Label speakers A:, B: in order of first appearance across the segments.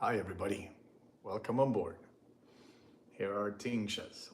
A: Hi, everybody. Welcome on board. Here are Tingshas.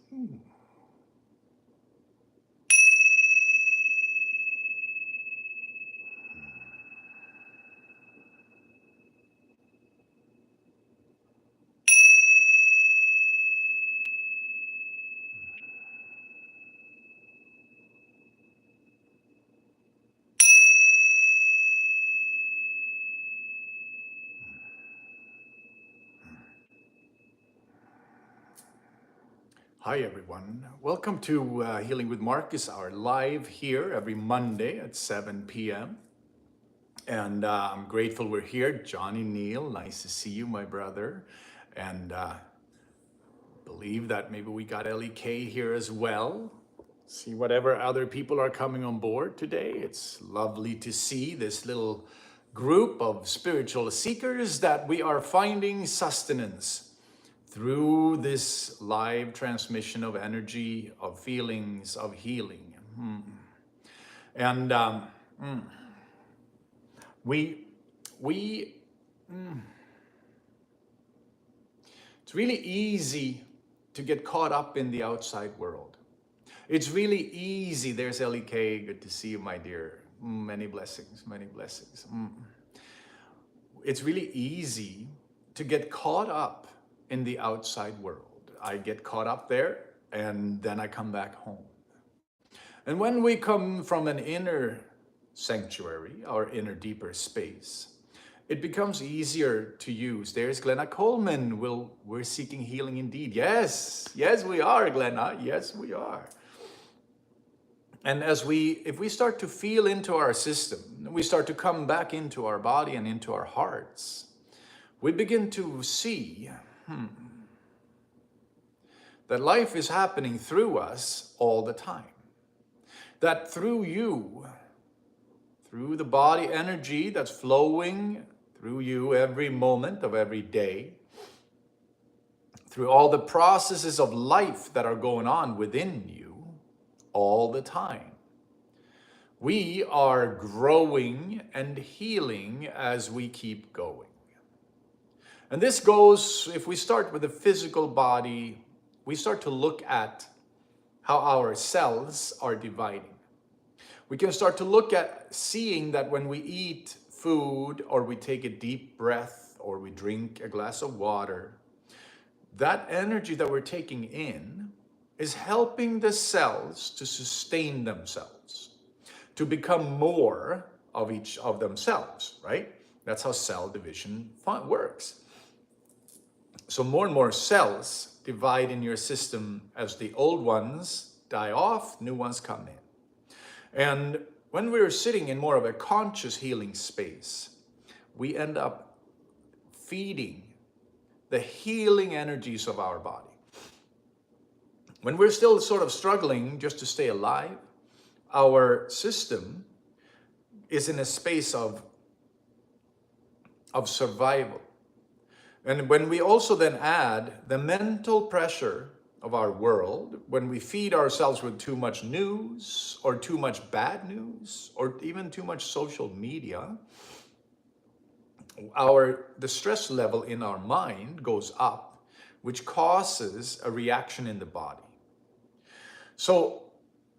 A: Hi, everyone. Welcome to Healing with Marcus, our live here every Monday at 7 p.m. And I'm grateful we're here. Johnny Neal, nice to see you, my brother. And believe that maybe we got LEK here as well. See whatever other people are coming on board today. It's lovely to see this little group of spiritual seekers that we are finding sustenance through this live transmission of energy, of feelings, of healing. And we, we, it's really easy to get caught up in the outside world. It's really easy. There's LEK. Good to see you, my dear. Many blessings, many blessings. It's really easy to get caught up in the outside world. I get caught up there and then I come back home. And when we come from an inner sanctuary, our inner deeper space, it becomes easier to use. There's Glenna Coleman. We're seeking healing indeed. Yes, we are, Glenna. Yes, we are. And if we start to feel into our system, we start to come back into our body and into our hearts, we begin to see that life is happening through us all the time. That through you, through the body energy that's flowing through you every moment of every day, through all the processes of life that are going on within you all the time, we are growing and healing as we keep going. And this goes, if we start with the physical body, we start to look at how our cells are dividing. We can start to look at seeing that when we eat food or we take a deep breath or we drink a glass of water, that energy that we're taking in is helping the cells to sustain themselves, to become more of each of themselves, right? That's how cell division works. So more and more cells divide in your system as the old ones die off, new ones come in. And when we're sitting in more of a conscious healing space, we end up feeding the healing energies of our body. When we're still sort of struggling just to stay alive, our system is in a space of survival. And when we also then add the mental pressure of our world, when we feed ourselves with too much news or too much bad news or even too much social media, the stress level in our mind goes up, which causes a reaction in the body. So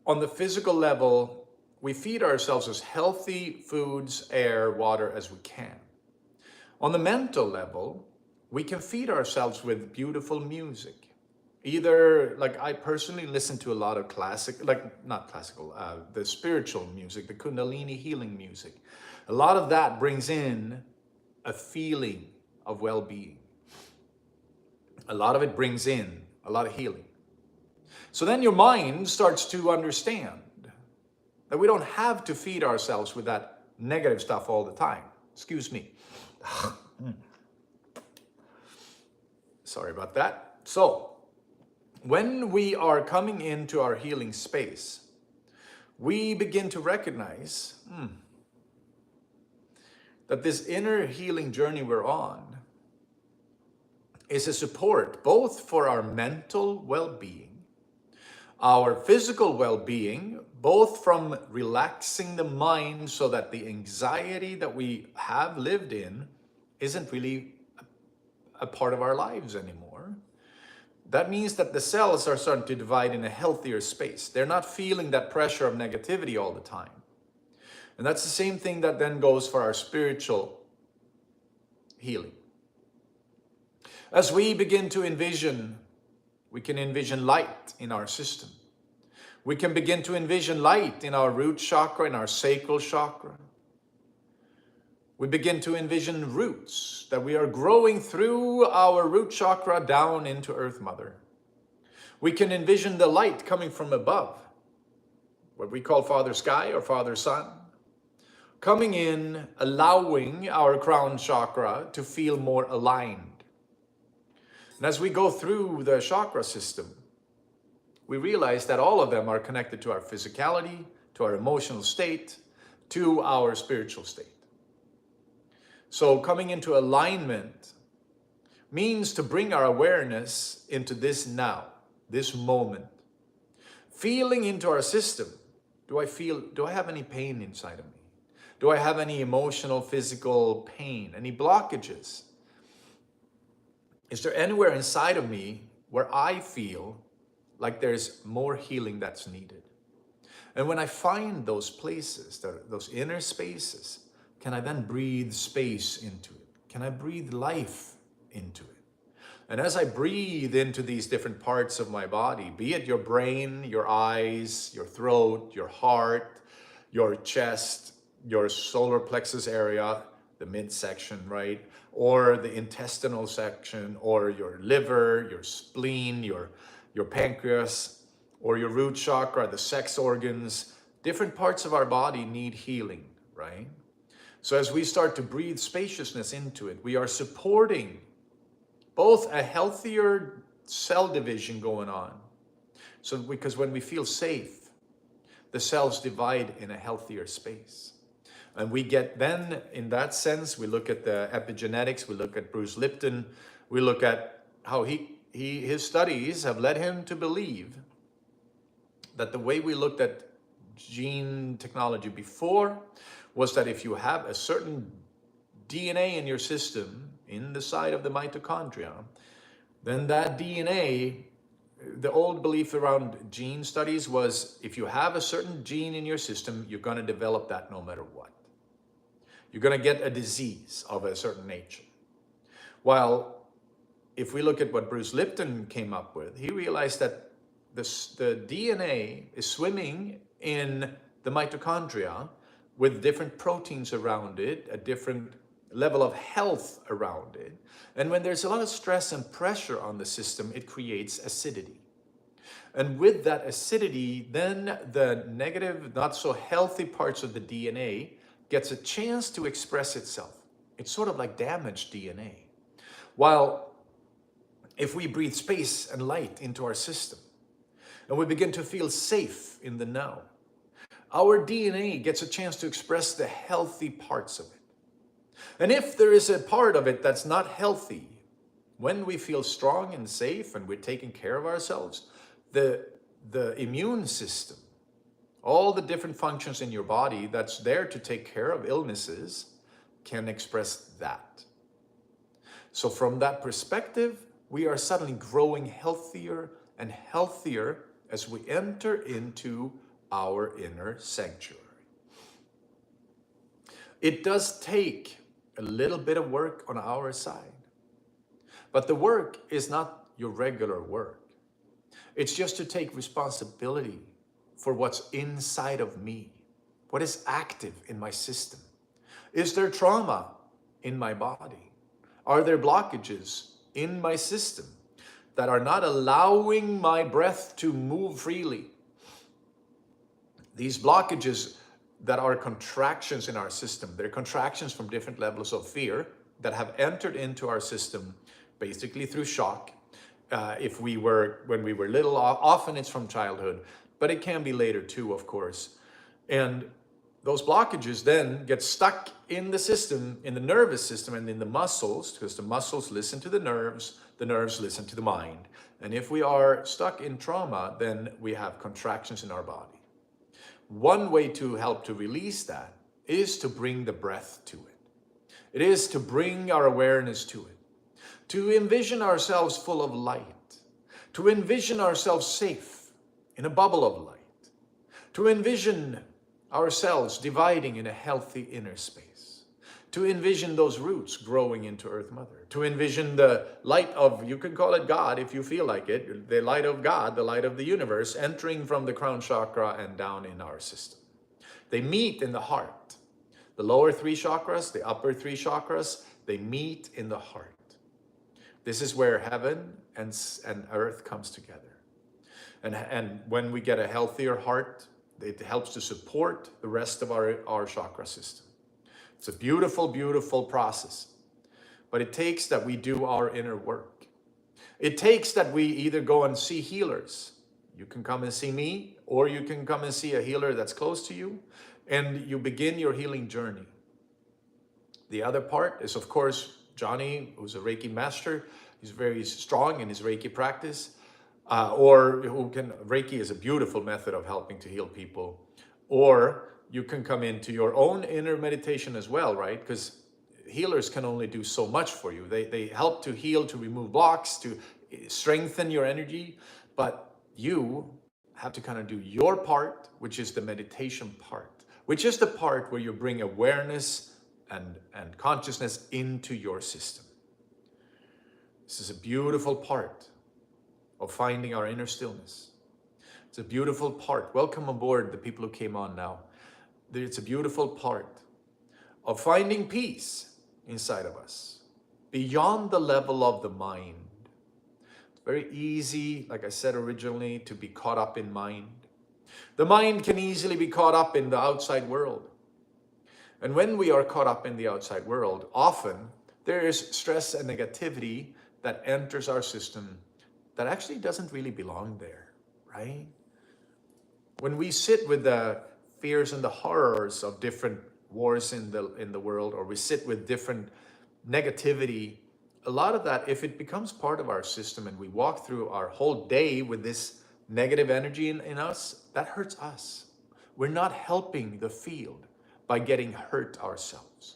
A: on the physical level, we feed ourselves as healthy foods, air, water as we can. On the mental level, we can feed ourselves with beautiful music. Either, like I personally listen to a lot of the spiritual music, the Kundalini healing music. A lot of that brings in a feeling of well-being. A lot of it brings in a lot of healing. So then your mind starts to understand that we don't have to feed ourselves with that negative stuff all the time. Excuse me. Sorry about that. So when we are coming into our healing space, we begin to recognize that this inner healing journey we're on is a support both for our mental well-being, our physical well-being, both from relaxing the mind so that the anxiety that we have lived in isn't really a part of our lives anymore. That means that the cells are starting to divide in a healthier space. They're not feeling that pressure of negativity all the time. And that's the same thing that then goes for our spiritual healing. As we begin to envision, we can envision light in our system. We can begin to envision light in our root chakra, in our sacral chakra. We begin to envision roots, that we are growing through our root chakra down into Earth Mother. We can envision the light coming from above, what we call Father Sky or Father Sun, coming in, allowing our crown chakra to feel more aligned. And as we go through the chakra system, we realize that all of them are connected to our physicality, to our emotional state, to our spiritual state. So coming into alignment means to bring our awareness into this now, this moment. Feeling into our system. Do I have any pain inside of me? Do I have any emotional, physical pain? Any blockages? Is there anywhere inside of me where I feel like there's more healing that's needed? And when I find those places, those inner spaces, can I then breathe space into it? Can I breathe life into it? And as I breathe into these different parts of my body, be it your brain, your eyes, your throat, your heart, your chest, your solar plexus area, the midsection, right? Or the intestinal section, or your liver, your spleen, your pancreas, or your root chakra, the sex organs. Different parts of our body need healing, right? So as we start to breathe spaciousness into it, we are supporting both a healthier cell division going on. So because when we feel safe, the cells divide in a healthier space. And we get then, in that sense, we look at the epigenetics, we look at Bruce Lipton, we look at how his studies have led him to believe that the way we looked at gene technology before was that if you have a certain DNA in your system, in the side of the mitochondria, then that DNA, the old belief around gene studies was if you have a certain gene in your system, you're going to develop that no matter what. You're going to get a disease of a certain nature. While if we look at what Bruce Lipton came up with, he realized that the DNA is swimming in the mitochondria with different proteins around it, a different level of health around it. And when there's a lot of stress and pressure on the system, it creates acidity. And with that acidity, then the negative, not so healthy parts of the DNA gets a chance to express itself. It's sort of like damaged DNA. While if we breathe space and light into our system, and we begin to feel safe in the now, our DNA gets a chance to express the healthy parts of it. And if there is a part of it that's not healthy, when we feel strong and safe and we're taking care of ourselves, the immune system, all the different functions in your body that's there to take care of illnesses can express that. So from that perspective, we are suddenly growing healthier and healthier as we enter into our inner sanctuary. It does take a little bit of work on our side, but the work is not your regular work. It's just to take responsibility for what's inside of me, what is active in my system. Is there trauma in my body? Are there blockages in my system that are not allowing my breath to move freely? These blockages that are contractions in our system, they're contractions from different levels of fear that have entered into our system basically through shock. When we were little, often it's from childhood, but it can be later too, of course. And those blockages then get stuck in the system, in the nervous system and in the muscles, because the muscles listen to the nerves listen to the mind. And if we are stuck in trauma, then we have contractions in our body. One way to help to release that is to bring the breath to it. It is to bring our awareness to it. to envision ourselves full of light, to envision ourselves safe in a bubble of light, to envision ourselves dividing in a healthy inner space, to envision those roots growing into Earth Mother, to envision the light of, you can call it God if you feel like it, the light of God, the light of the universe, entering from the crown chakra and down in our system. They meet in the heart. The lower three chakras, the upper three chakras, they meet in the heart. This is where heaven and earth comes together. And when we get a healthier heart, it helps to support the rest of our chakra system. It's a beautiful, beautiful process. But it takes that we do our inner work. It takes that we either go and see healers. You can come and see me, or you can come and see a healer that's close to you, and you begin your healing journey. The other part is, of course, Johnny, who's a Reiki master. He's very strong in his Reiki practice. Reiki is a beautiful method of helping to heal people. Or you can come into your own inner meditation as well, right? Because healers can only do so much for you. They help to heal, to remove blocks, to strengthen your energy. But you have to kind of do your part, which is the meditation part, which is the part where you bring awareness and consciousness into your system. This is a beautiful part of finding our inner stillness. It's a beautiful part. Welcome aboard the people who came on now. It's a beautiful part of finding peace inside of us, beyond the level of the mind. It's very easy, like I said originally, to be caught up in mind. The mind can easily be caught up in the outside world. And when we are caught up in the outside world, often there is stress and negativity that enters our system that actually doesn't really belong there, right? When we sit with the fears and the horrors of different wars in the world, or we sit with different negativity, a lot of that, if it becomes part of our system and we walk through our whole day with this negative energy in us, that hurts us. We're not helping the field by getting hurt ourselves.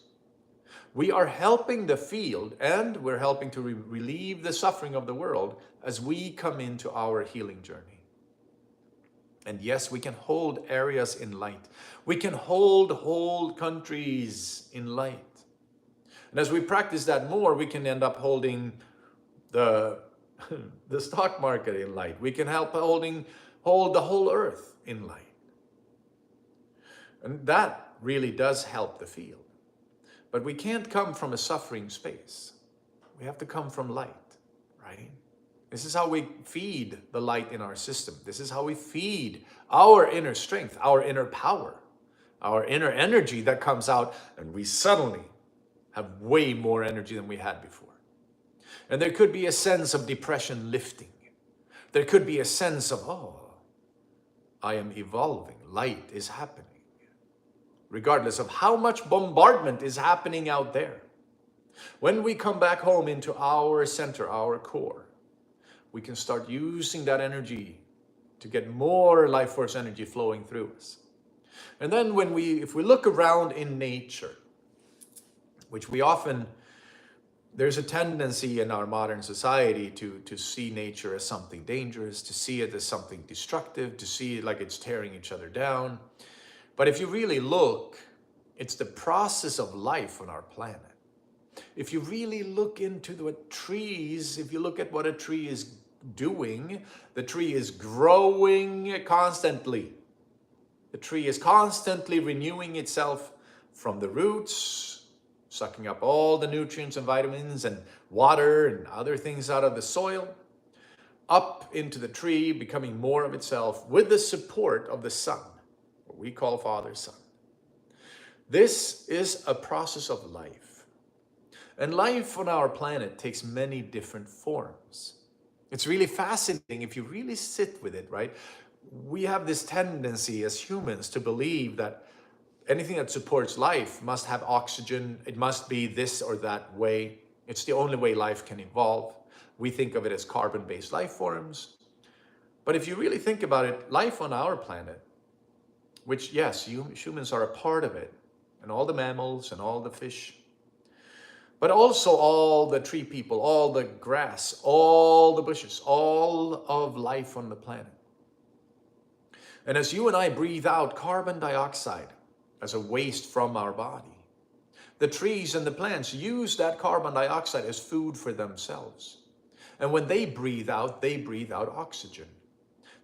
A: We are helping the field, and we're helping to relieve the suffering of the world as we come into our healing journey. And yes, we can hold areas in light. We can hold whole countries in light. And as we practice that more, we can end up holding the stock market in light. We can hold the whole earth in light. And that really does help the field. But we can't come from a suffering space. We have to come from light, right? This is how we feed the light in our system. This is how we feed our inner strength, our inner power, our inner energy that comes out, and we suddenly have way more energy than we had before. And there could be a sense of depression lifting. There could be a sense of, oh, I am evolving. Light is happening. Regardless of how much bombardment is happening out there. When we come back home into our center, our core, we can start using that energy to get more life force energy flowing through us. And then if we look around in nature, which we often, there's a tendency in our modern society to see nature as something dangerous, to see it as something destructive, to see it like it's tearing each other down. But if you really look, it's the process of life on our planet. If you really look into what trees, if you look at what a tree is doing, the tree is growing constantly. The tree is constantly renewing itself from the roots, sucking up all the nutrients and vitamins and water and other things out of the soil, up into the tree, becoming more of itself with the support of the sun. We call Father Son. This is a process of life. And life on our planet takes many different forms. It's really fascinating if you really sit with it, right? We have this tendency as humans to believe that anything that supports life must have oxygen. It must be this or that way. It's the only way life can evolve. We think of it as carbon-based life forms. But if you really think about it, life on our planet, which, yes, humans are a part of it, and all the mammals and all the fish. but also all the tree people, all the grass, all the bushes, all of life on the planet. And as you and I breathe out carbon dioxide as a waste from our body, the trees and the plants use that carbon dioxide as food for themselves. And when they breathe out oxygen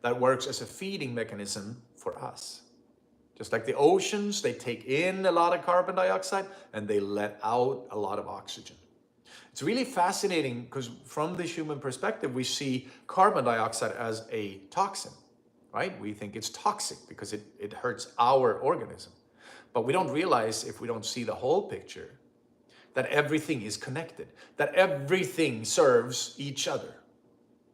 A: that works as a feeding mechanism for us. Just like the oceans, they take in a lot of carbon dioxide and they let out a lot of oxygen. It's really fascinating because from the human perspective, we see carbon dioxide as a toxin, right? We think it's toxic because it hurts our organism. But we don't realize, if we don't see the whole picture, that everything is connected, that everything serves each other.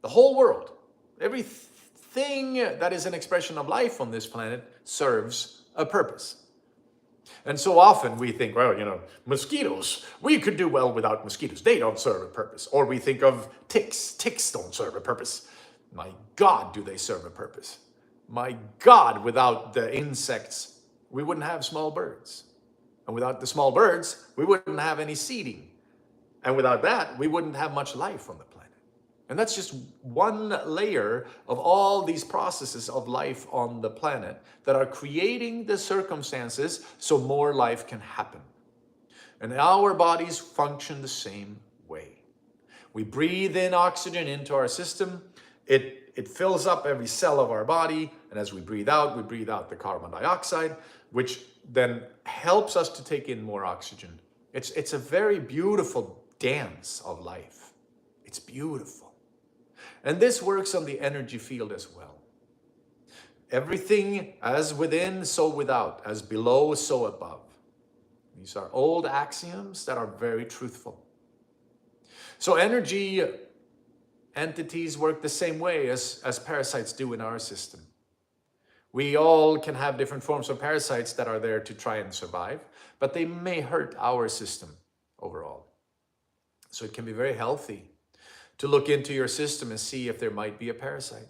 A: The whole world, everything that is an expression of life on this planet serves a purpose. And so often we think, well, mosquitoes, we could do well without mosquitoes. They don't serve a purpose. Or we think of ticks. Ticks don't serve a purpose. My God, do they serve a purpose? My God, without the insects, we wouldn't have small birds. And without the small birds, we wouldn't have any seeding. And without that, we wouldn't have much life on the planet. And that's just one layer of all these processes of life on the planet that are creating the circumstances so more life can happen. And our bodies function the same way. We breathe in oxygen into our system. It fills up every cell of our body. And as we breathe out the carbon dioxide, which then helps us to take in more oxygen. It's a very beautiful dance of life. It's beautiful. And this works on the energy field as well. Everything as within, so without, as below, so above. These are old axioms that are very truthful. So energy entities work the same way as parasites do in our system. We all can have different forms of parasites that are there to try and survive, but they may hurt our system overall. So it can be very healthy to look into your system and see if there might be a parasite.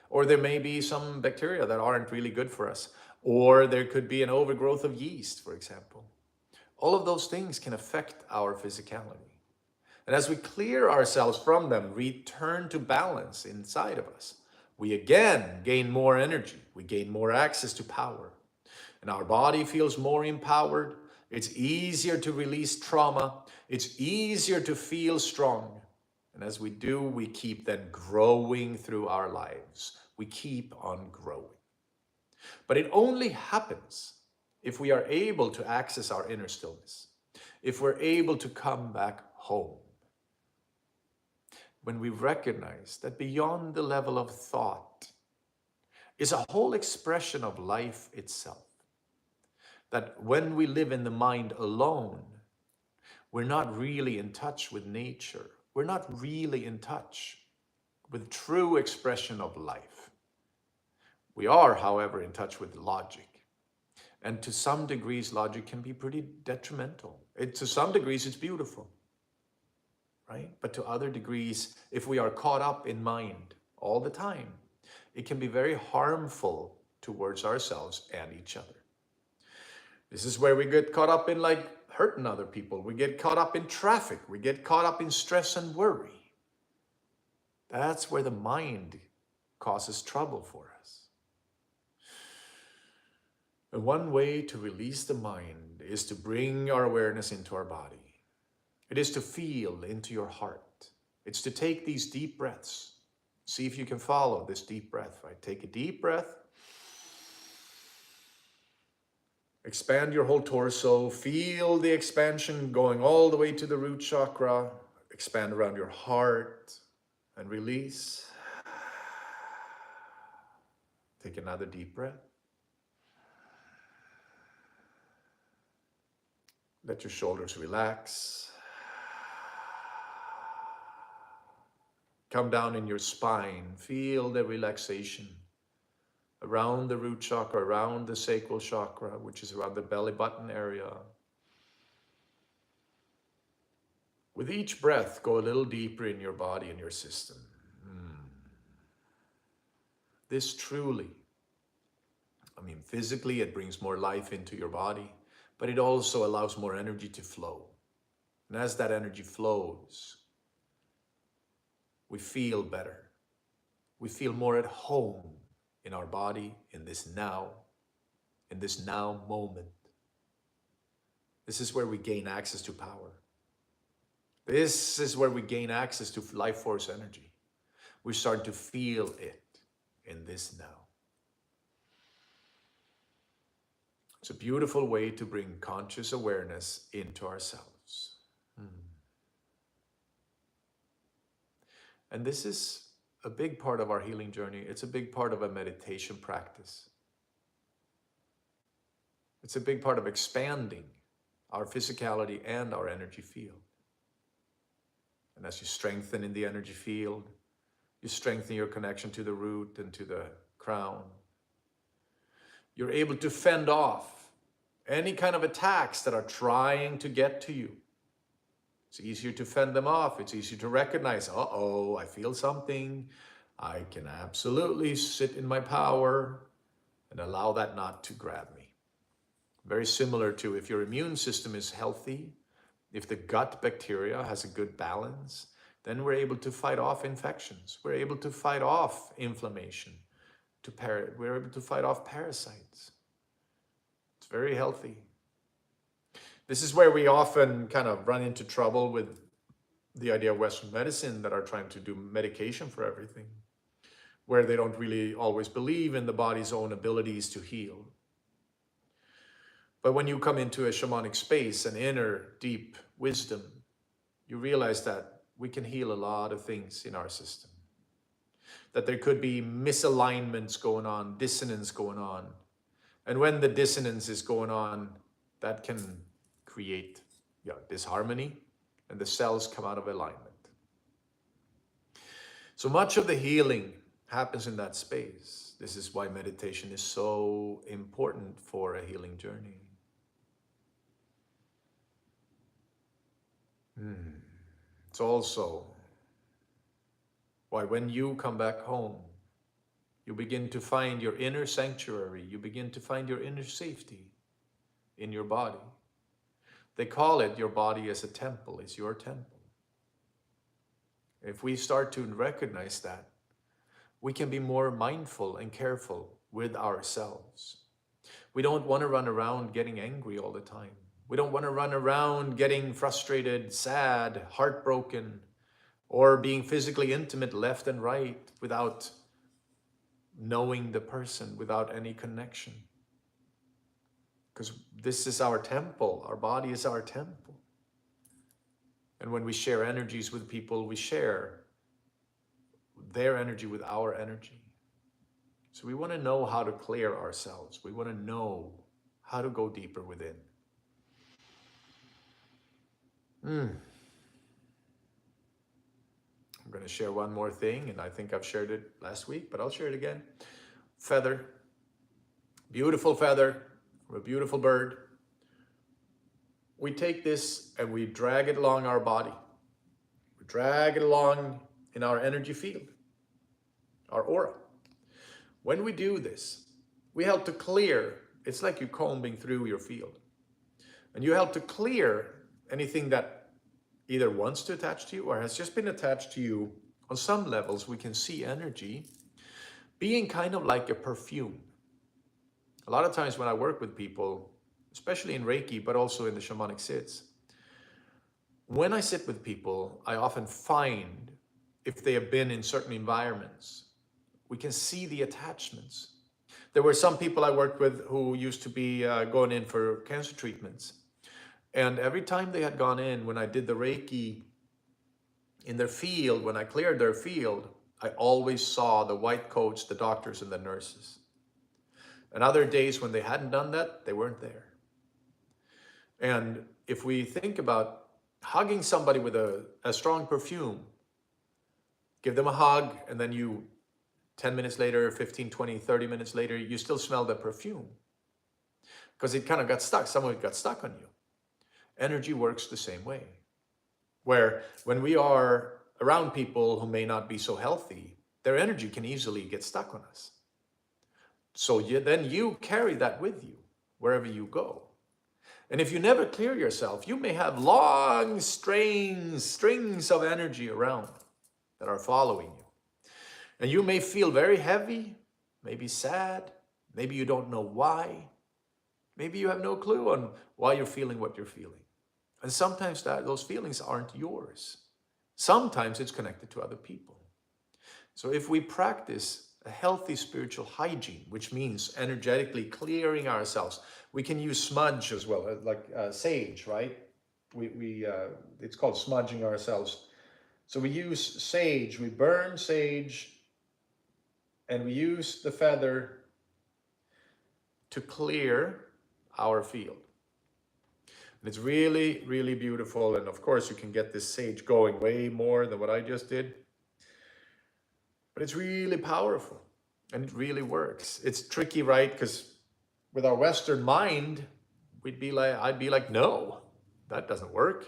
A: Or there may be some bacteria that aren't really good for us. Or there could be an overgrowth of yeast, for example. All of those things can affect our physicality. And as we clear ourselves from them, return to balance inside of us, we again gain more energy. We gain more access to power. And our body feels more empowered. It's easier to release trauma. It's easier to feel strong. And as we do, we keep then growing through our lives. We keep on growing. But it only happens if we are able to access our inner stillness, if we're able to come back home. When we recognize that beyond the level of thought is a whole expression of life itself. That when we live in the mind alone, we're not really in touch with nature. We're not really in touch with true expression of life. We are, however, in touch with logic. And to some degrees, logic can be pretty detrimental. To some degrees, it's beautiful, right? But to other degrees, if we are caught up in mind all the time, it can be very harmful towards ourselves and each other. This is where we get caught up in hurting other people. We get caught up in traffic. We get caught up in stress and worry. That's where the mind causes trouble for us. And one way to release the mind is to bring our awareness into our body. It is to feel into your heart. It's to take these deep breaths. See if you can follow this deep breath, right? Take a deep breath. Expand your whole torso. Feel the expansion going all the way to the root chakra. Expand around your heart and release. Take another deep breath. Let your shoulders relax. Come down in your spine. Feel the relaxation around the root chakra, around the sacral chakra, which is around the belly button area. With each breath, go a little deeper in your body and your system. This truly, physically it brings more life into your body, but it also allows more energy to flow. And as that energy flows, we feel better. We feel more at home in our body, in this now moment. This is where we gain access to power. This is where we gain access to life force energy. We start to feel it in this now. It's a beautiful way to bring conscious awareness into ourselves. And this is a big part of our healing journey. It's a big part of a meditation practice. It's a big part of expanding our physicality and our energy field. And as you strengthen in the energy field, you strengthen your connection to the root and to the crown. You're able to fend off any kind of attacks that are trying to get to you. It's easier to fend them off. It's easier to recognize, uh-oh, I feel something. I can absolutely sit in my power and allow that not to grab me. Very similar to if your immune system is healthy, if the gut bacteria has a good balance, then we're able to fight off infections. We're able to fight off inflammation. We're able to fight off parasites. It's very healthy. This is where we often kind of run into trouble with the idea of Western medicine that are trying to do medication for everything, where they don't really always believe in the body's own abilities to heal. But when you come into a shamanic space, an inner deep wisdom, you realize that we can heal a lot of things in our system. That there could be misalignments going on, dissonance going on. And when the dissonance is going on, that can create disharmony, and the cells come out of alignment. So much of the healing happens in that space. This is why meditation is so important for a healing journey. It's also why when you come back home, you begin to find your inner sanctuary. You begin to find your inner safety in your body. They call it your body as a temple. It's your temple. If we start to recognize that, we can be more mindful and careful with ourselves. We don't want to run around getting angry all the time. We don't want to run around getting frustrated, sad, heartbroken, or being physically intimate left and right without knowing the person, without any connection. Because this is our temple. Our body is our temple. And when we share energies with people, we share their energy with our energy. So we want to know how to clear ourselves. We want to know how to go deeper within. I'm going to share one more thing, and I think I've shared it last week, but I'll share it again. Feather. Beautiful feather from a beautiful bird. We take this and we drag it along our body. We drag it along in our energy field, our aura. When we do this, we help to clear. It's like you're combing through your field. And you help to clear anything that either wants to attach to you or has just been attached to you. On some levels, we can see energy being kind of like a perfume. A lot of times when I work with people, especially in Reiki, but also in the shamanic sits, when I sit with people, I often find if they have been in certain environments, we can see the attachments. There were some people I worked with who used to be going in for cancer treatments. And every time they had gone in, when I did the Reiki in their field, when I cleared their field, I always saw the white coats, the doctors and the nurses. And other days when they hadn't done that, they weren't there. And if we think about hugging somebody with a strong perfume, give them a hug, and then you, 10 minutes later, 15, 20, 30 minutes later, you still smell the perfume. Because it kind of got stuck. Some of it got stuck on you. Energy works the same way. Where when we are around people who may not be so healthy, their energy can easily get stuck on us. So then you carry that with you wherever you go. And if you never clear yourself, you may have long strings of energy around that are following you. And you may feel very heavy, maybe sad, maybe you don't know why. Maybe you have no clue on why you're feeling what you're feeling. And sometimes those feelings aren't yours. Sometimes it's connected to other people. So if we practice a healthy spiritual hygiene, which means energetically clearing ourselves, we can use smudge as well, like sage, right? It's called smudging ourselves. So we use sage, we burn sage, and we use the feather to clear our field. And it's really, really beautiful. And of course, you can get this sage going way more than what I just did. But it's really powerful and it really works. It's tricky, right? Because with our Western mind, I'd be like, no, that doesn't work.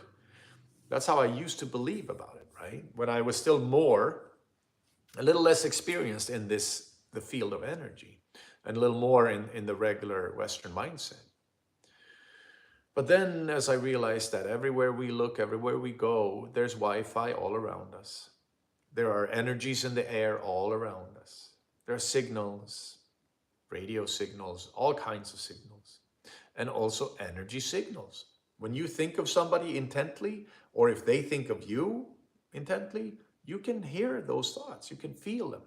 A: That's how I used to believe about it, right? When I was still a little less experienced in the field of energy, and a little more in the regular Western mindset. But then as I realized that everywhere we look, everywhere we go, there's Wi-Fi all around us. There are energies in the air all around us. There are signals, radio signals, all kinds of signals, and also energy signals. When you think of somebody intently, or if they think of you intently, you can hear those thoughts, you can feel them.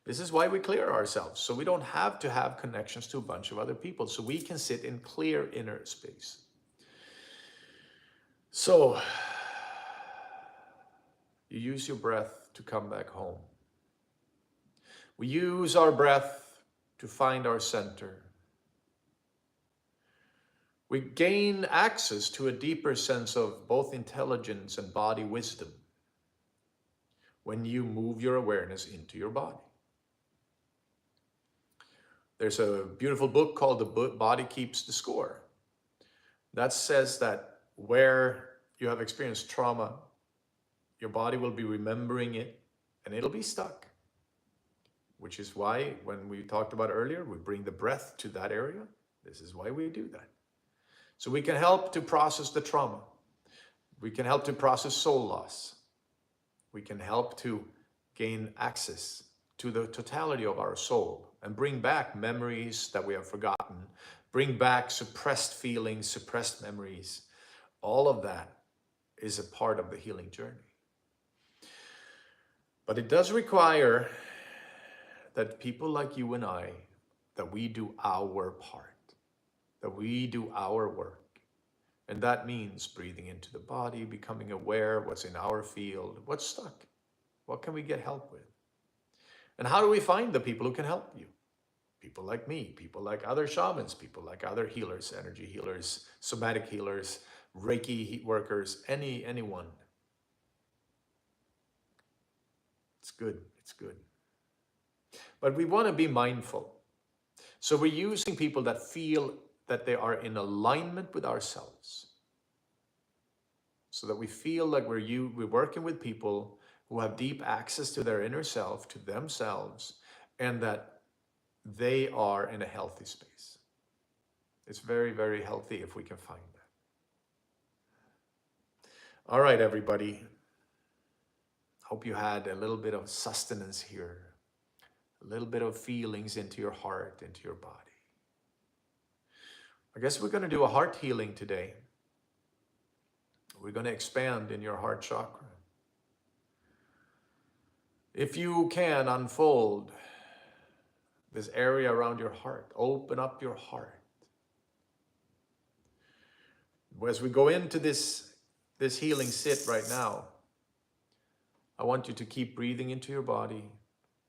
A: This is why we clear ourselves, so we don't have to have connections to a bunch of other people, so we can sit in clear inner space. So, you use your breath to come back home. We use our breath to find our center. We gain access to a deeper sense of both intelligence and body wisdom when you move your awareness into your body. There's a beautiful book called The Body Keeps the Score. That says that where you have experienced trauma, your body will be remembering it and it'll be stuck. Which is why, when we talked about earlier, we bring the breath to that area. This is why we do that. So we can help to process the trauma. We can help to process soul loss. We can help to gain access to the totality of our soul and bring back memories that we have forgotten, bring back suppressed feelings, suppressed memories. All of that is a part of the healing journey. But it does require that people like you and I, that we do our part, that we do our work. And that means breathing into the body, becoming aware of what's in our field, what's stuck, what can we get help with? And how do we find the people who can help you? People like me, people like other shamans, people like other healers, energy healers, somatic healers, Reiki heat workers, anyone. It's good, it's good. But we want to be mindful. So we're using people that feel that they are in alignment with ourselves. So that we feel like we're working with people who have deep access to their inner self, to themselves, and that they are in a healthy space. It's very, very healthy if we can find that. All right, everybody. Hope you had a little bit of sustenance here, a little bit of feelings into your heart, into your body. I guess we're going to do a heart healing today. We're going to expand in your heart chakra. If you can, unfold this area around your heart. Open up your heart. As we go into this healing sit right now, I want you to keep breathing into your body.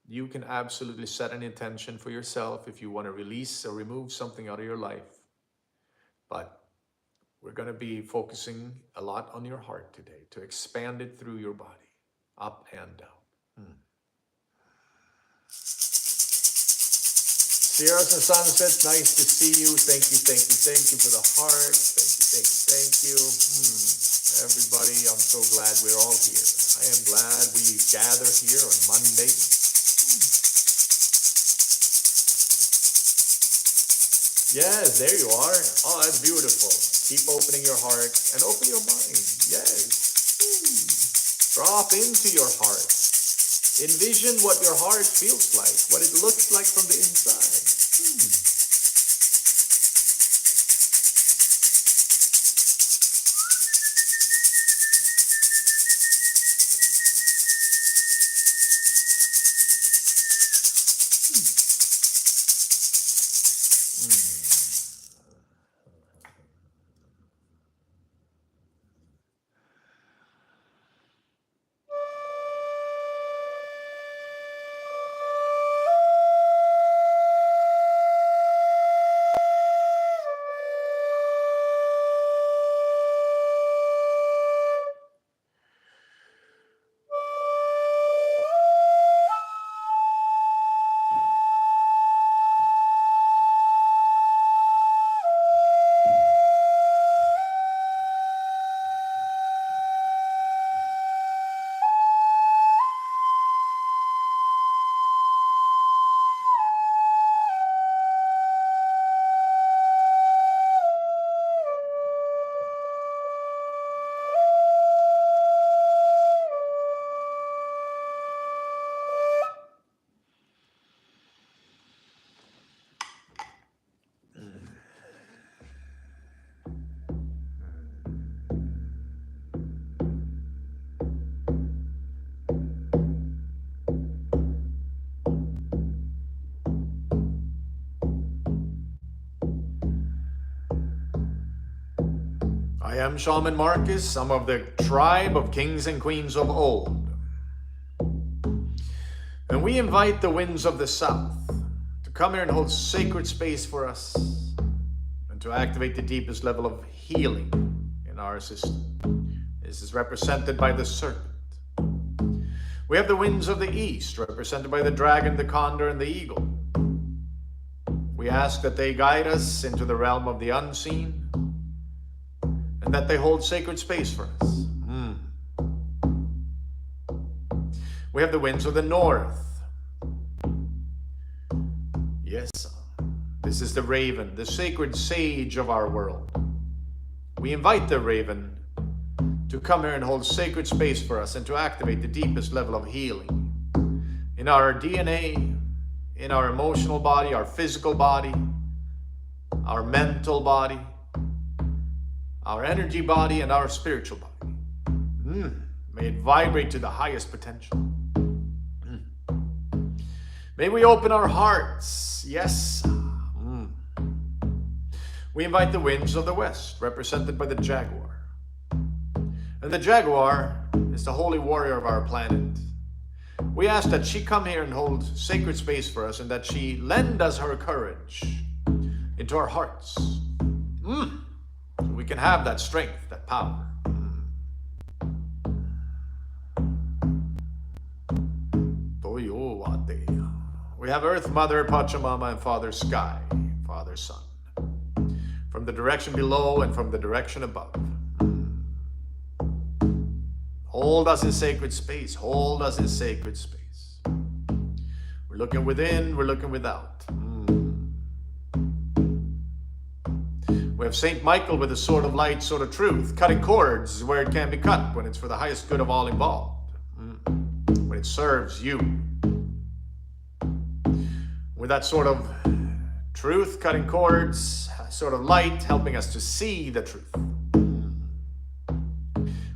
A: You can absolutely set an intention for yourself if you want to release or remove something out of your life. But we're going to be focusing a lot on your heart today to expand it through your body, up and down. Sierras and sunsets, nice to see you. Thank you for the heart. Thank you. Everybody, I'm so glad we're all here. I am glad we gather here on Monday. Yes, there you are. Oh, that's beautiful. Keep opening your heart and open your mind. Yes. Drop into your heart. Envision what your heart feels like, what it looks like from the inside. I am Shaman Marcus, some of the tribe of kings and queens of old. And we invite the winds of the south to come here and hold sacred space for us and to activate the deepest level of healing in our system. This is represented by the serpent. We have the winds of the east, represented by the dragon, the condor, and the eagle. We ask that they guide us into the realm of the unseen, and that they hold sacred space for us. We have the winds of the north. Yes, this is the raven, the sacred sage of our world. We invite the raven to come here and hold sacred space for us and to activate the deepest level of healing in our DNA, in our emotional body, our physical body, our mental body, our energy body, and our spiritual body. May it vibrate to the highest potential. May we open our hearts. Yes. We invite the winds of the west, represented by the jaguar. And the jaguar is the holy warrior of our planet. We ask that she come here and hold sacred space for us, and that she lend us her courage into our hearts. So we can have that strength, that power. We have Earth Mother, Pachamama, and Father Sky, Father Sun, from the direction below and from the direction above. Hold us in sacred space. Hold us in sacred space. We're looking within, we're looking without. We have Saint Michael with the sword of light, sword of truth, cutting cords where it can be cut, when it's for the highest good of all involved, when it serves you. With that sort of truth, cutting cords, sort of light, helping us to see the truth.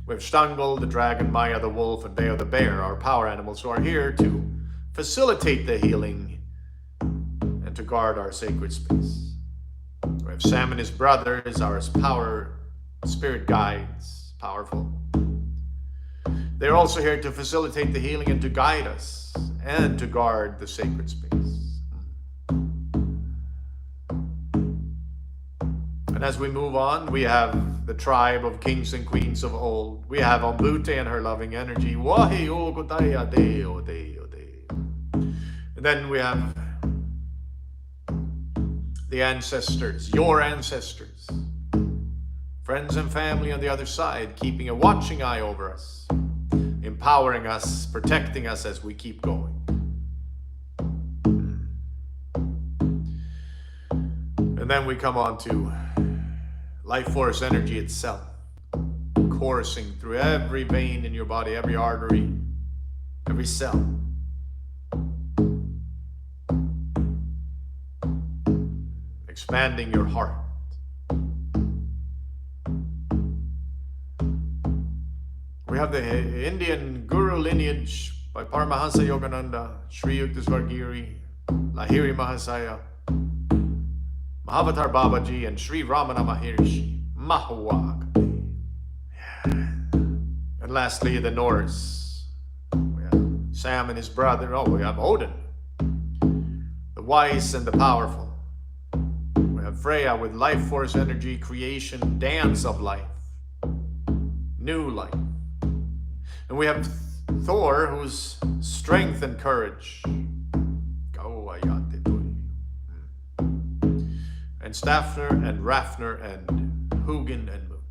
A: We have Shtangl, the dragon, Maya, the wolf, and Beo, the bear, our power animals, who are here to facilitate the healing and to guard our sacred space. We have Sam and his brothers, our power spirit guides, powerful. They're also here to facilitate the healing and to guide us and to guard the sacred space. And as we move on, we have the tribe of kings and queens of old. We have Ombute and her loving energy. And then we have the ancestors, your ancestors, friends and family on the other side, keeping a watching eye over us, empowering us, protecting us as we keep going. And then we come on to life force energy itself, coursing through every vein in your body, every artery, every cell. Expanding your heart. We have the Indian Guru lineage by Paramahansa Yogananda, Sri Yukteswar Giri, Lahiri Mahasaya, Mahavatar Babaji, and Sri Ramana Maharishi, Mahawag. And lastly, the Norse. We have Sam and his brother. Oh, we have Odin, the wise and the powerful. We have Freya with life force energy, creation, dance of life, new life. And we have Thor, who's strength and courage. And Stafner and Rafner and Hugin and Moon.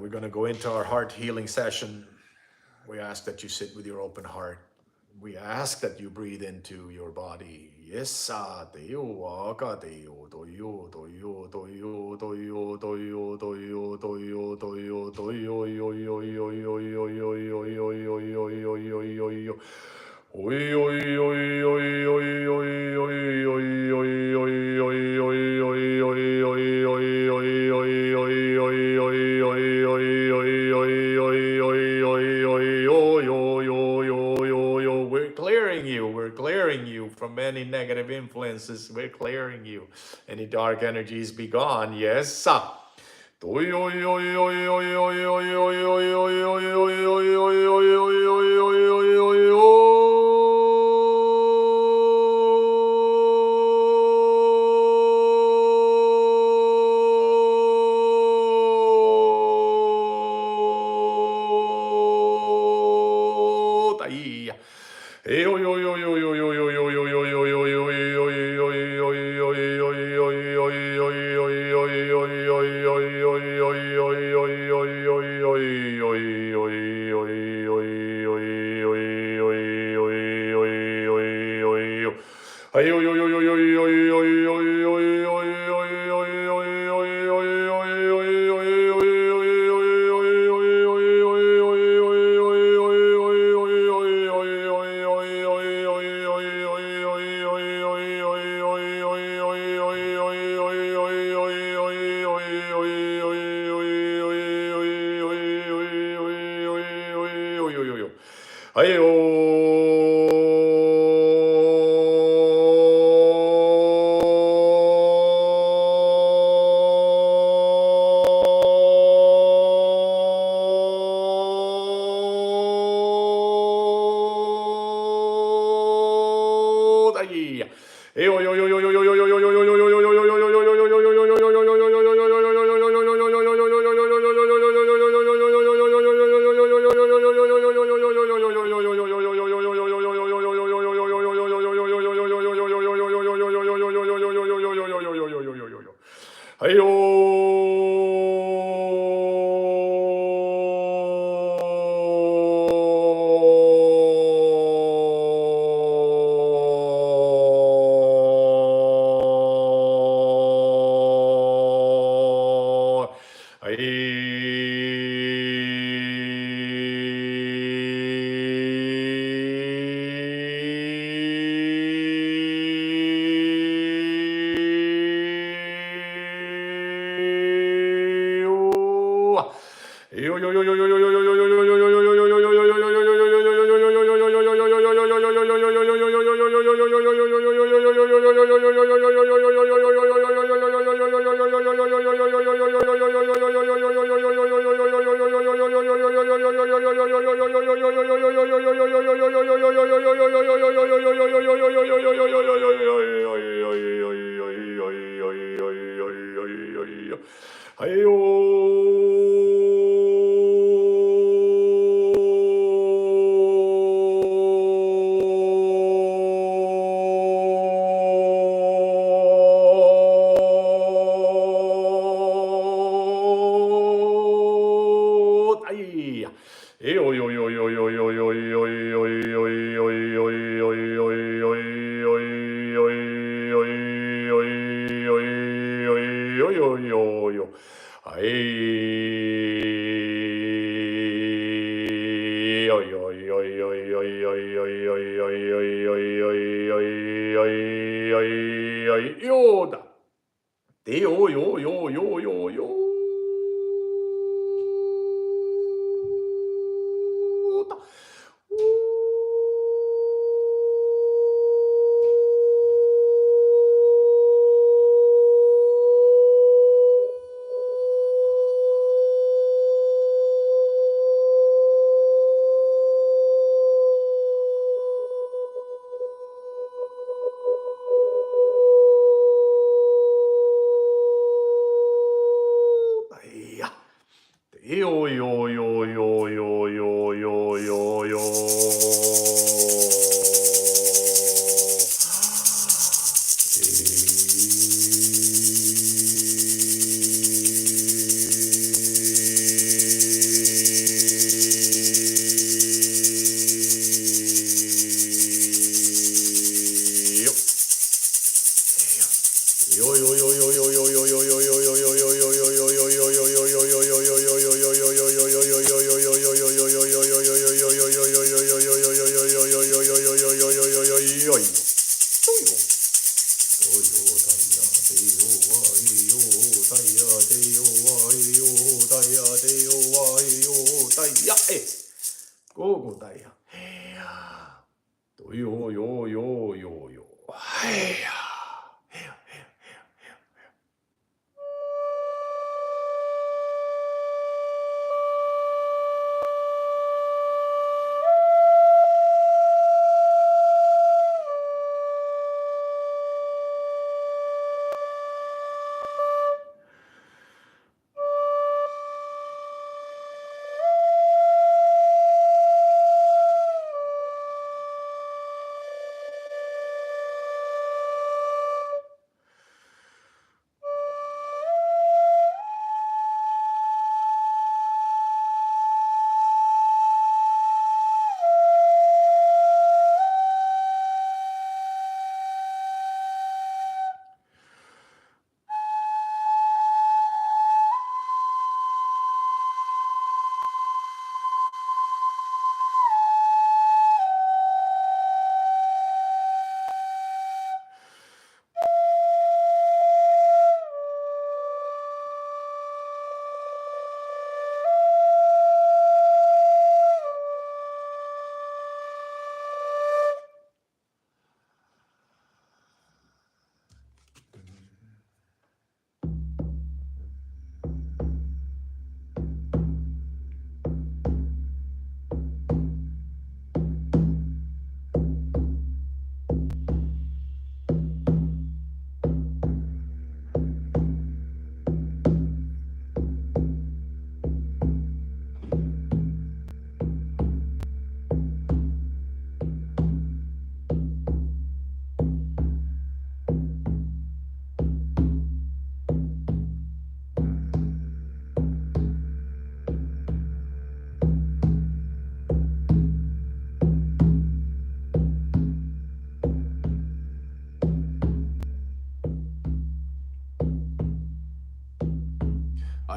A: We're going to go into our heart healing session. We ask that you sit with your open heart. We ask that you breathe into your body. Yes, we're clearing you from any negative influences. We're clearing you. Any dark energies be gone. Yes.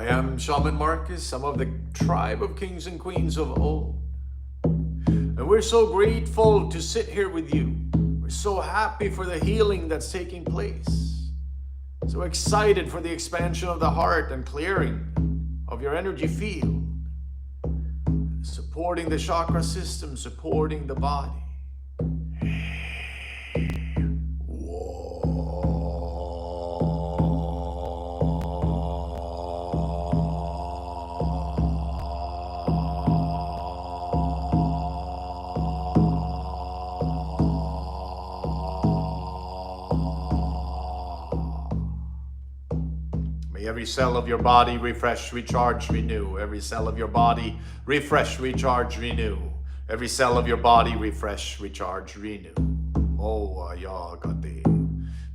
A: I am Shaman Marcus, some of the tribe of kings and queens of old. And we're so grateful to sit here with you. We're so happy for the healing that's taking place. So excited for the expansion of the heart and clearing of your energy field. supporting the chakra system, supporting the body. May every cell of your body refresh, recharge, renew. Every cell of your body refresh, recharge, renew. Every cell of your body refresh, recharge, renew.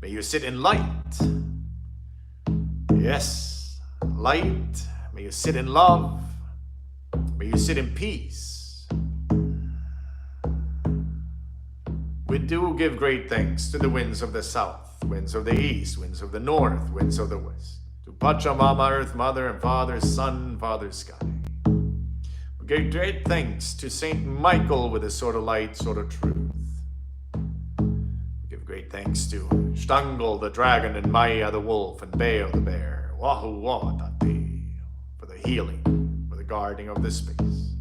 A: May you sit in light. Yes, light. May you sit in love. May you sit in peace. We do give great thanks to the winds of the south, winds of the east, winds of the north, winds of the west. To Pachamama, Earth Mother, and Father, Son, Father, Sky. We give great thanks to Saint Michael with a sword of light, sword of truth. We give great thanks to Stangl, the dragon, and Maya, the wolf, and Baal, the bear. Wahu Watati, for the healing, for the guarding of the space.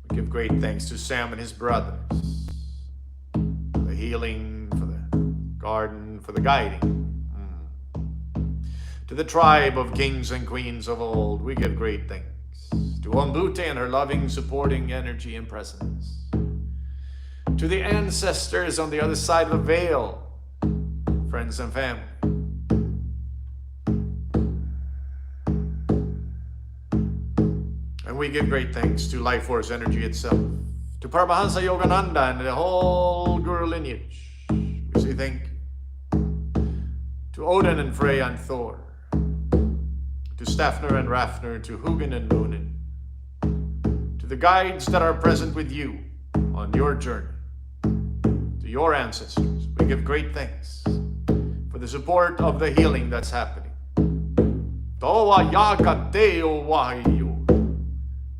A: We give great thanks to Sam and his brothers, for the healing, for the garden, for the guiding. To the tribe of kings and queens of old, we give great thanks. To Ombute and her loving, supporting energy and presence. To the ancestors on the other side of the veil, friends and family. And we give great thanks to Life Force Energy itself. To Paramahansa Yogananda and the whole Guru lineage. We say thank you. To Odin and Freya and Thor. To Stafner and Rafner, to Hugin and Munin, to the guides that are present with you on your journey, to your ancestors, we give great thanks for the support of the healing that's happening. Toa yakateo wahiyo,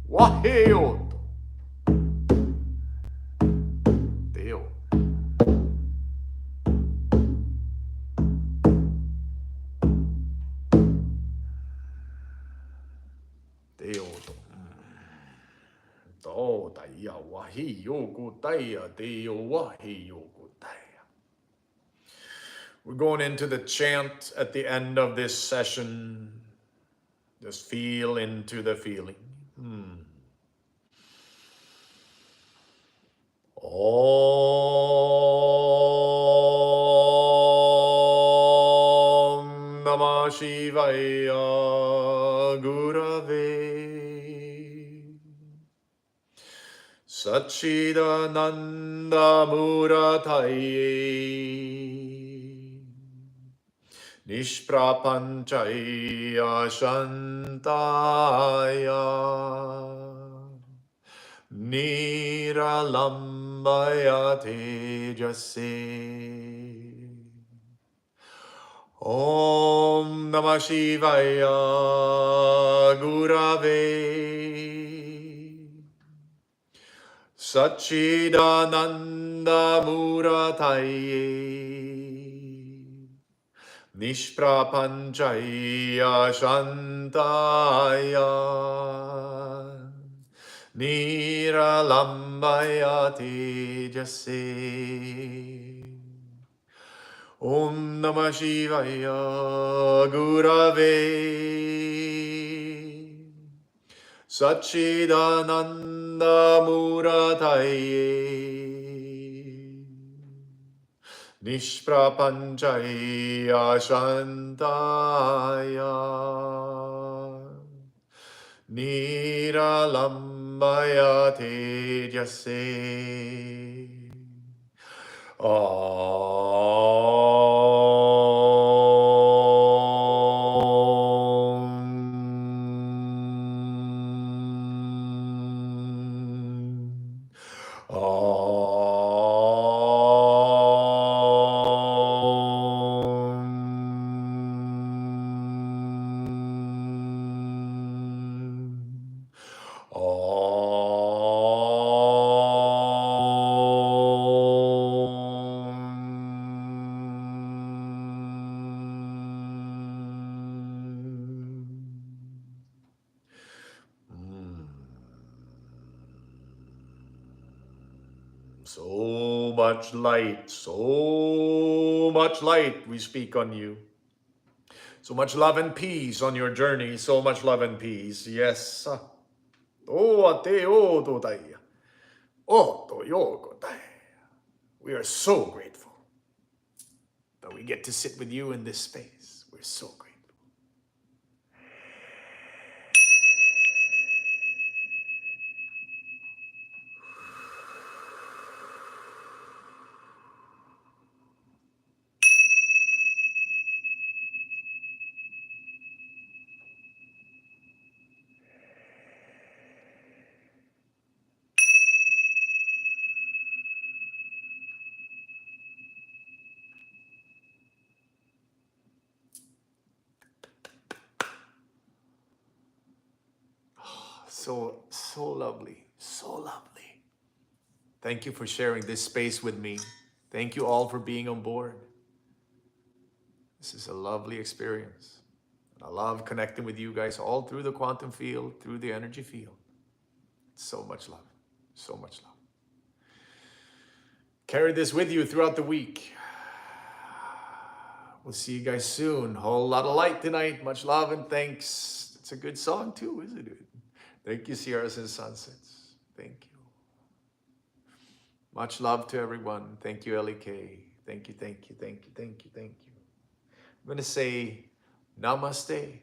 A: wahiyo. We're going into the chant at the end of this session. Just feel into the feeling. Om Namah Shivaya Gurave Satchidananda Murataye Nishprapanchaya Shantaya Niralambaya Tejase Om Namah Shivaya Gurave Satchidananda Murataye Nishprapanchaya Shantaya Niralambaya Tejase Om Namah Shivaya Gurave Satchidananda Murataye Nishprapanchaya Shantaya Niralambaya Tejase So much light we speak on you. So much love and peace on your journey, so much love and peace. Yes. O ate o to tai. O to yoko tai. We are so grateful that we get to sit with you in this space. We're so grateful. So lovely, so lovely. Thank you for sharing this space with me. Thank you all for being on board. This is a lovely experience. I love connecting with you guys all through the quantum field, through the energy field. So much love, so much love. Carry this with you throughout the week. We'll see you guys soon. Whole lot of light tonight. Much love and thanks. It's a good song too, isn't it? Thank you, Sierras and Sunsets. Thank you. Much love to everyone. Thank you, L.E.K. Thank you, thank you, thank you, thank you, thank you. I'm going to say namaste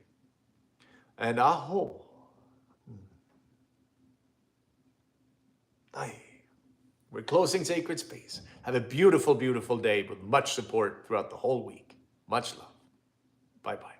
A: and aho. Bye. We're closing Sacred Space. Have a beautiful, beautiful day with much support throughout the whole week. Much love. Bye-bye.